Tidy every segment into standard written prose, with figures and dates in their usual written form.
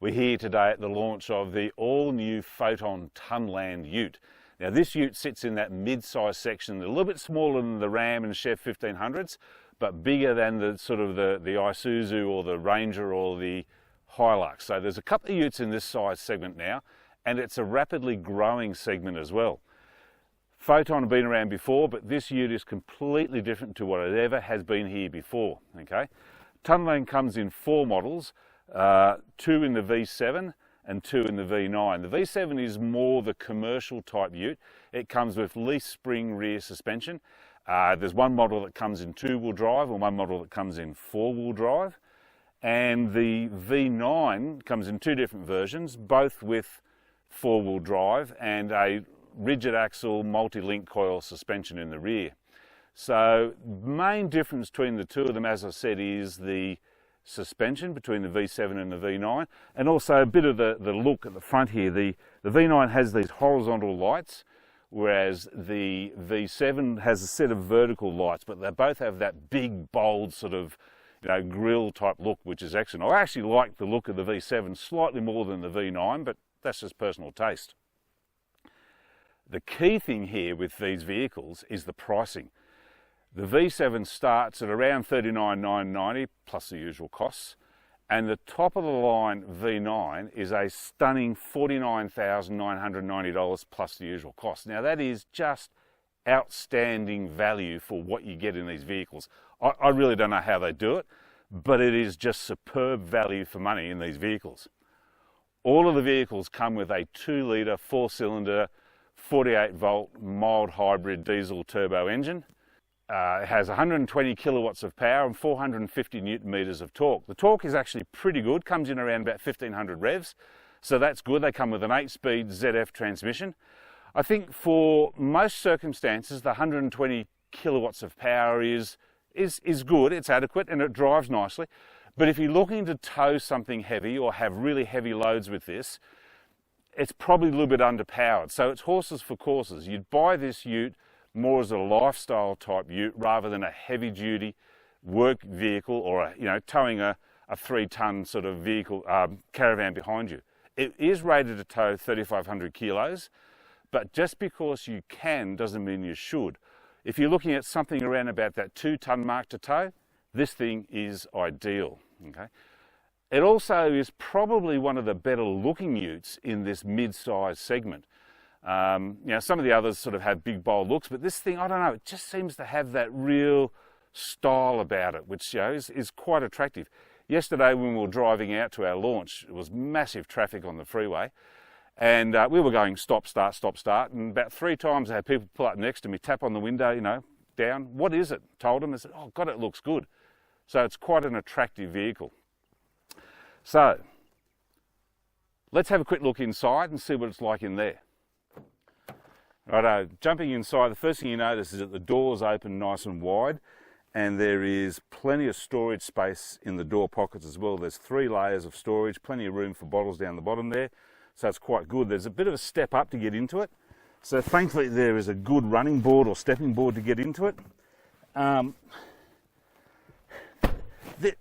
We're here today at the launch of the all-new FOTON Tunland Ute. Now this Ute sits in that mid-size section, a little bit smaller than the Ram and Chev 1500s, but bigger than the Isuzu or the Ranger or the HiLux. So there's a couple of Utes in this size segment now, and it's a rapidly growing segment as well. FOTON have been around before, but this Ute is completely different to what it ever has been here before. Okay, Tunland comes in 4 models, 2 in the V7 and 2 in the V9. The V7 is more the commercial type Ute. It comes with leaf spring rear suspension. There's one model that comes in 2-wheel drive and one model that comes in 4-wheel drive. And the V9 comes in 2 different versions, both with 4-wheel drive and a rigid axle multi-link coil suspension in the rear. So the main difference between the two of them, as I said, is the suspension between the V7 and the V9, and also a bit of the look at the front here. The V9 has these horizontal lights, whereas the V7 has a set of vertical lights, but they both have that big, bold sort of, grille type look, which is excellent. I actually like the look of the V7 slightly more than the V9, but that's just personal taste. The key thing here with these vehicles is the pricing. The V7 starts at around $39,990 plus the usual costs, and the top of the line V9 is a stunning $49,990 plus the usual costs. Now that is just outstanding value for what you get in these vehicles. I really don't know how they do it, but it is just superb value for money in these vehicles. All of the vehicles come with a 2-litre 4-cylinder 48-volt mild hybrid diesel turbo engine. It has 120 kilowatts of power and 450 newton meters of torque. The torque is actually pretty good, comes in around about 1500 revs, so that's good. They come with an 8-speed ZF transmission. I think for most circumstances, the 120 kilowatts of power is good, it's adequate, and it drives nicely. But if you're looking to tow something heavy or have really heavy loads with this, it's probably a little bit underpowered. So it's horses for courses. You'd buy this Ute more as a lifestyle type Ute rather than a heavy duty work vehicle or towing a 3-ton sort of vehicle caravan behind you. It is rated to tow 3,500 kilos, but just because you can doesn't mean you should. If you're looking at something around about that 2-ton mark to tow, this thing is ideal. Okay. It also is probably one of the better looking Utes in this mid-size segment. Some of the others sort of have big, bold looks, but this thing, I don't know, it just seems to have that real style about it, which is quite attractive. Yesterday when we were driving out to our launch, it was massive traffic on the freeway, and we were going stop, start, and about 3 times I had people pull up next to me, tap on the window, down. What is it? Told them. They said, oh God, it looks good. So it's quite an attractive vehicle. So let's have a quick look inside and see what it's like in there. Righto, jumping inside, the first thing you notice is that the doors open nice and wide, and there is plenty of storage space in the door pockets as well. There's 3 layers of storage, plenty of room for bottles down the bottom there, so it's quite good. There's a bit of a step up to get into it, so thankfully there is a good running board or stepping board to get into it.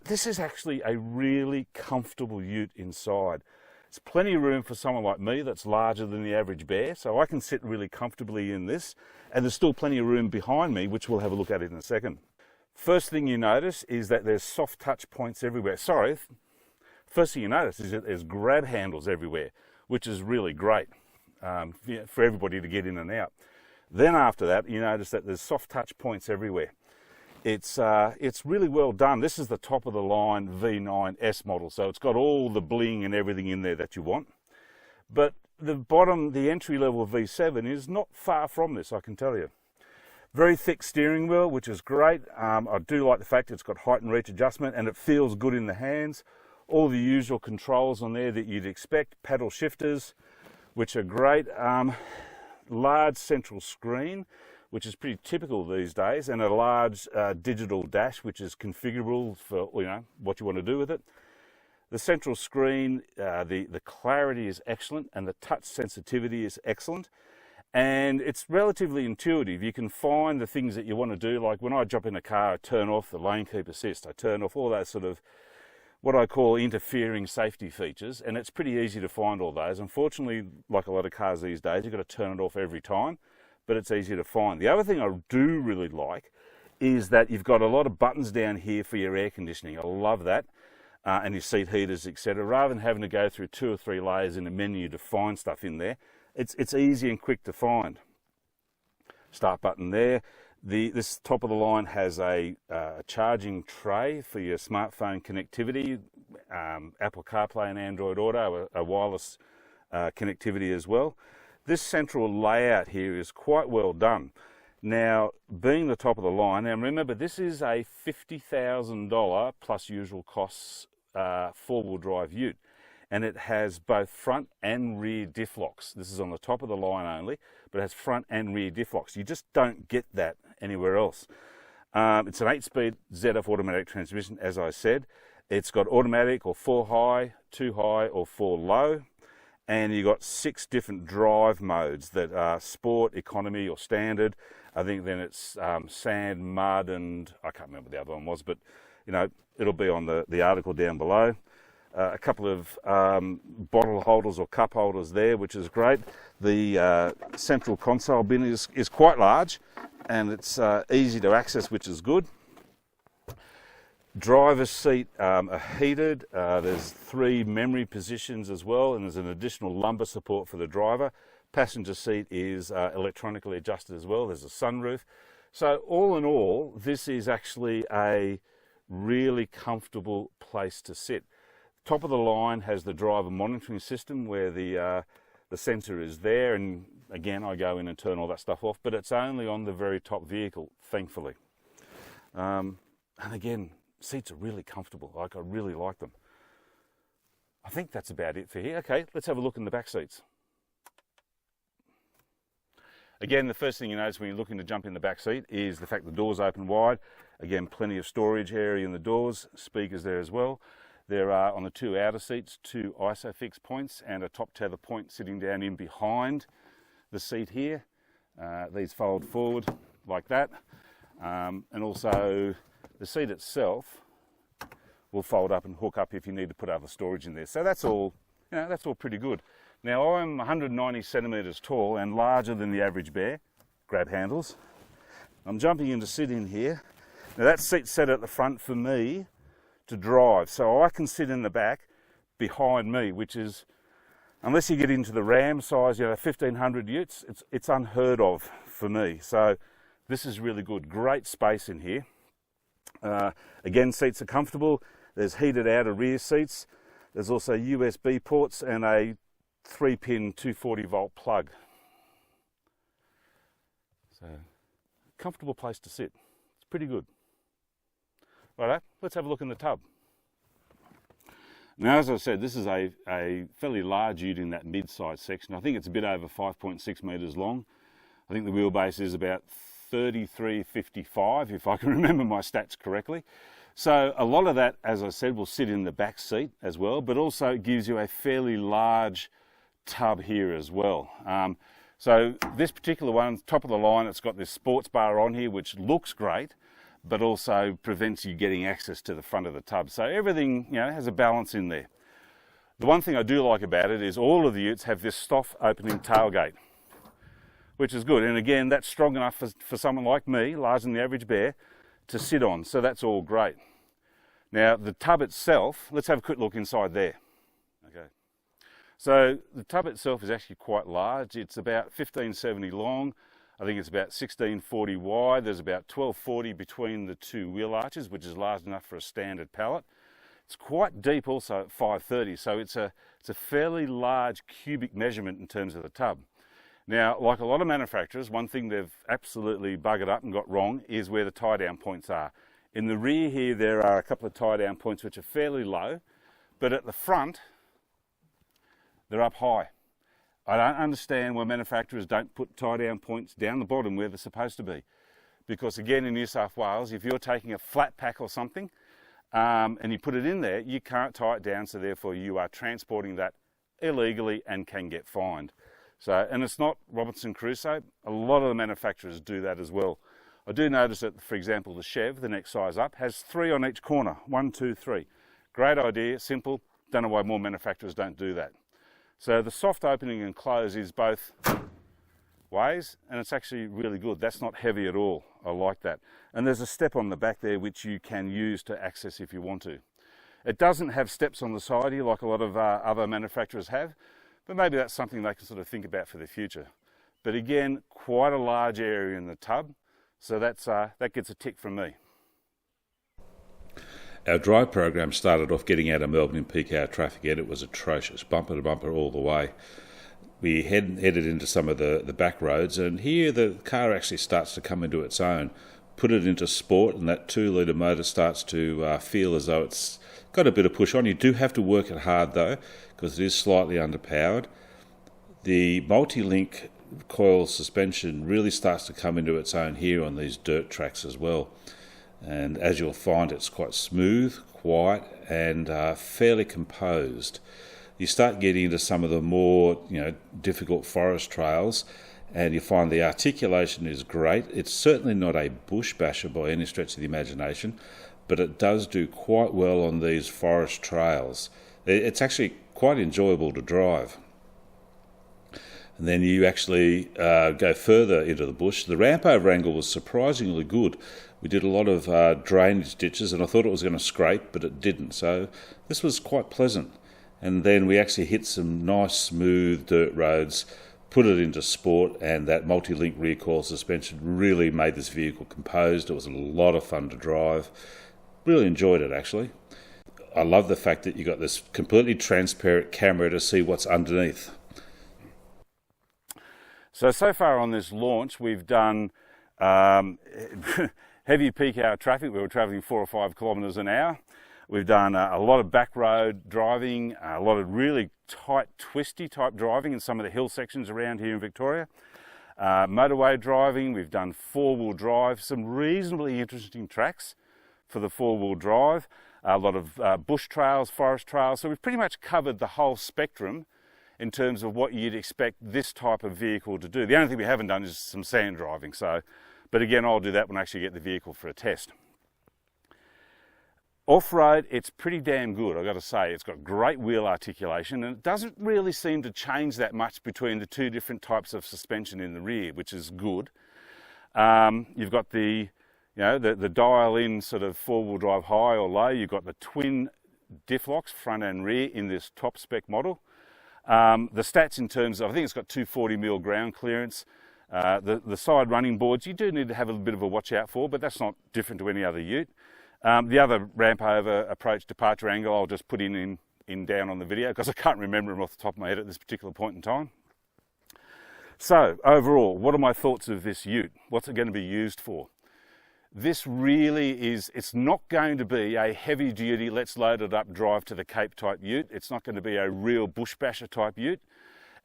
This is actually a really comfortable Ute inside. There's plenty of room for someone like me that's larger than the average bear, so I can sit really comfortably in this, and there's still plenty of room behind me, which we'll have a look at in a second. First thing you notice is that there's soft touch points everywhere. First thing you notice is that there's grab handles everywhere, which is really great for everybody to get in and out. Then after that, you notice that there's soft touch points everywhere. It's really well done. This is the top of the line V9S model, so it's got all the bling and everything in there that you want. But the bottom, the entry level V7 is not far from this, I can tell you. Very thick steering wheel, which is great. I do like the fact it's got height and reach adjustment, and it feels good in the hands. All the usual controls on there that you'd expect. Paddle shifters, which are great. Large central screen, which is pretty typical these days, and a large digital dash, which is configurable for what you want to do with it. The central screen, the clarity is excellent, and the touch sensitivity is excellent, and it's relatively intuitive. You can find the things that you want to do, like when I jump in a car, I turn off the lane keep assist, I turn off all those sort of what I call interfering safety features, and it's pretty easy to find all those. Unfortunately, like a lot of cars these days, you've got to turn it off every time, but it's easy to find. The other thing I do really like is that you've got a lot of buttons down here for your air conditioning. I love that, and your seat heaters, etc. Rather than having to go through 2 or 3 layers in a menu to find stuff in there, it's easy and quick to find. Start button there. This top of the line has a charging tray for your smartphone connectivity, Apple CarPlay and Android Auto, a wireless connectivity as well. This central layout here is quite well done. Now, being the top of the line, now remember this is a $50,000 plus usual costs 4-wheel drive ute, and it has both front and rear diff locks. This is on the top of the line only, but it has front and rear diff locks. You just don't get that anywhere else. It's an 8-speed ZF automatic transmission, as I said. It's got automatic or 4 high, 2 high or 4 low, and you've got 6 different drive modes that are sport, economy or standard. I think then it's sand, mud, and I can't remember what the other one was, but you know, it'll be on the article down below. A couple of bottle holders or cup holders there, which is great. The central console bin is quite large, and it's easy to access, which is good. Driver's seat are heated. There's 3 memory positions as well, and there's an additional lumbar support for the driver. Passenger seat is electronically adjusted as well. There's a sunroof. So all in all, this is actually a really comfortable place to sit. Top of the line has the driver monitoring system where the sensor is there, and again I go in and turn all that stuff off, but it's only on the very top vehicle, thankfully. And again, seats are really comfortable. I really like them. I think that's about it for here. Okay, let's have a look in the back seats. Again, the first thing you notice when you're looking to jump in the back seat is the fact the doors open wide. Again, plenty of storage area in the doors, speakers there as well. There are, on the 2 outer seats, 2 ISOFIX points and a top tether point sitting down in behind the seat here. These fold forward like that. And also the seat itself will fold up and hook up if you need to put other storage in there. So that's all, you know, that's all pretty good. Now I'm 190 centimetres tall and larger than the average bear. Grab handles. I'm jumping in to sit in here. Now that seat's set at the front for me to drive, so I can sit in the back behind me, which is, unless you get into the Ram size, you know, 1500 Utes, it's unheard of for me. So this is really good. Great space in here. Again, seats are comfortable. There's heated outer rear seats. There's also USB ports and a 3-pin 240 volt plug. So, comfortable place to sit. It's pretty good. Righto, let's have a look in the tub. Now, as I said, this is a fairly large ute in that mid-size section. I think it's a bit over 5.6 metres long. I think the wheelbase is about 33.55, if I can remember my stats correctly. So a lot of that, as I said, will sit in the back seat as well, but also it gives you a fairly large tub here as well. So this particular one, top of the line, it's got this sports bar on here, which looks great, but also prevents you getting access to the front of the tub. So everything, you know, has a balance in there. The one thing I do like about it is all of the utes have this soft opening tailgate, which is good. And again, that's strong enough for someone like me, larger than the average bear, to sit on. So that's all great. Now the tub itself, let's have a quick look inside there. Okay. So the tub itself is actually quite large. It's about 1570 long. I think it's about 1640 wide. There's about 1240 between the 2 wheel arches, which is large enough for a standard pallet. It's quite deep also at 530, so it's a fairly large cubic measurement in terms of the tub. Now, like a lot of manufacturers, one thing they've absolutely buggered up and got wrong is where the tie-down points are. In the rear here, there are a couple of tie-down points which are fairly low, but at the front, they're up high. I don't understand why manufacturers don't put tie-down points down the bottom where they're supposed to be. Because again, in New South Wales, if you're taking a flat pack or something and you put it in there, you can't tie it down, so therefore you are transporting that illegally and can get fined. So, and it's not Robinson Crusoe. A lot of the manufacturers do that as well. I do notice that, for example, the Chev, the next size up, has 3 on each corner. 1, 2, 3. Great idea, simple. Don't know why more manufacturers don't do that. So the soft opening and close is both ways, and it's actually really good. That's not heavy at all. I like that. And there's a step on the back there which you can use to access if you want to. It doesn't have steps on the side here like a lot of other manufacturers have, but maybe that's something they can sort of think about for the future. But again, quite a large area in the tub, so that gets a tick from me. Our drive program started off getting out of Melbourne in peak hour traffic, and it was atrocious, bumper to bumper all the way. We headed into some of the back roads, and here the car actually starts to come into its own. Put it into sport, and that 2-litre motor starts to feel as though it's got a bit of push on. You do have to work it hard though, because it is slightly underpowered. The multi-link coil suspension really starts to come into its own here on these dirt tracks as well. And as you'll find, it's quite smooth, quiet, and fairly composed. You start getting into some of the more difficult forest trails, and you find the articulation is great. It's certainly not a bush basher by any stretch of the imagination, but it does do quite well on these forest trails. It's actually quite enjoyable to drive. And then you actually go further into the bush. The ramp over angle was surprisingly good. We did a lot of drainage ditches, and I thought it was going to scrape, but it didn't. So this was quite pleasant. And then we actually hit some nice smooth dirt roads, put it into sport, and that multi-link rear coil suspension really made this vehicle composed. It was a lot of fun to drive. Really enjoyed it actually. I love the fact that you got this completely transparent camera to see what's underneath. So far on this launch, we've done heavy peak hour traffic. We were travelling 4 or 5 kilometres an hour. We've done a lot of back road driving, a lot of really tight, twisty type driving in some of the hill sections around here in Victoria. Motorway driving, we've done 4-wheel drive, some reasonably interesting tracks for the 4-wheel drive, a lot of bush trails, forest trails. So we've pretty much covered the whole spectrum in terms of what you'd expect this type of vehicle to do. The only thing we haven't done is some sand driving. But again, I'll do that when I actually get the vehicle for a test. Off-road, it's pretty damn good, I've got to say. It's got great wheel articulation, and it doesn't really seem to change that much between the two different types of suspension in the rear, which is good. You've got the dial-in sort of 4-wheel drive high or low. You've got the twin diff locks, front and rear, in this top spec model. The stats in terms of, I think it's got 240mm ground clearance. The side running boards, you do need to have a little bit of a watch out for, but that's not different to any other ute. The other ramp over approach departure angle I'll just put in down on the video because I can't remember them off the top of my head at this particular point in time. So overall, what are my thoughts of this ute? What's it going to be used for? This really is, it's not going to be a heavy duty, let's load it up, drive to the Cape type ute. It's not going to be a real bush basher type ute.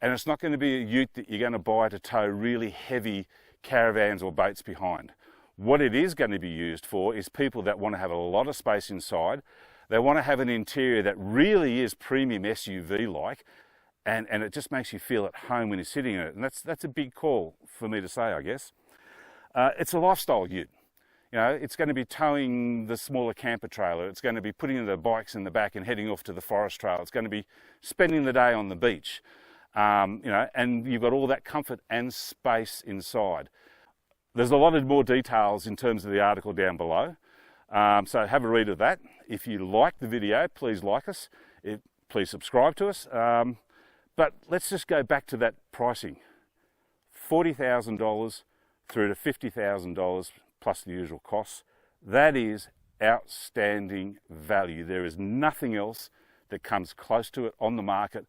And it's not going to be a ute that you're going to buy to tow really heavy caravans or boats behind. What it is going to be used for is people that want to have a lot of space inside. They want to have an interior that really is premium SUV-like, and it just makes you feel at home when you're sitting in it. And that's a big call for me to say, I guess. It's a lifestyle ute. It's going to be towing the smaller camper trailer. It's going to be putting the bikes in the back and heading off to the forest trail. It's going to be spending the day on the beach. And you've got all that comfort and space inside. There's a lot of more details in terms of the article down below. So have a read of that. If you like the video, please like us. Please subscribe to us. But let's just go back to that pricing. $40,000 through to $50,000 plus the usual costs. That is outstanding value. There is nothing else that comes close to it on the market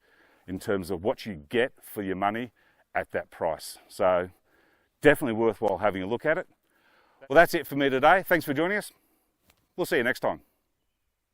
in terms of what you get for your money at that price. So definitely worthwhile having a look at it. Well, that's it for me today. Thanks for joining us. We'll see you next time.